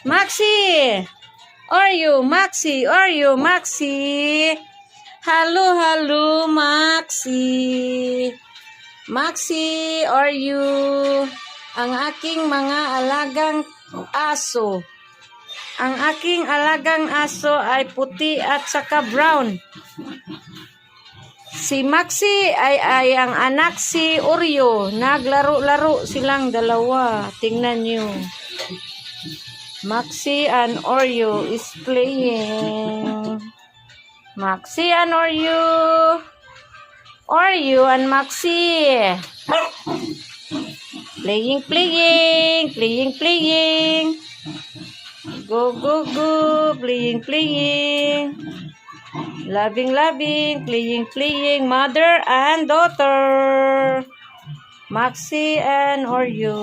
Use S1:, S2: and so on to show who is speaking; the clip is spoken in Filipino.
S1: Maxi! Oreo, Maxi, Oreo, Maxi. Hello, hello, Maxi. Maxi, Oreo. Ang aking mga alagang aso. Ang aking alagang aso ay puti at saka brown. Si Maxi ay ang anak si Oreo. Naglaro-laro silang dalawa. Tingnan nyo. Maxi and Oreo is playing. Maxi and Oreo. Oreo and Maxi. Playing, playing. Playing, playing. Go, go, go. Playing, playing. Loving, loving. Playing, playing. Mother and daughter. Maxi and Oreo.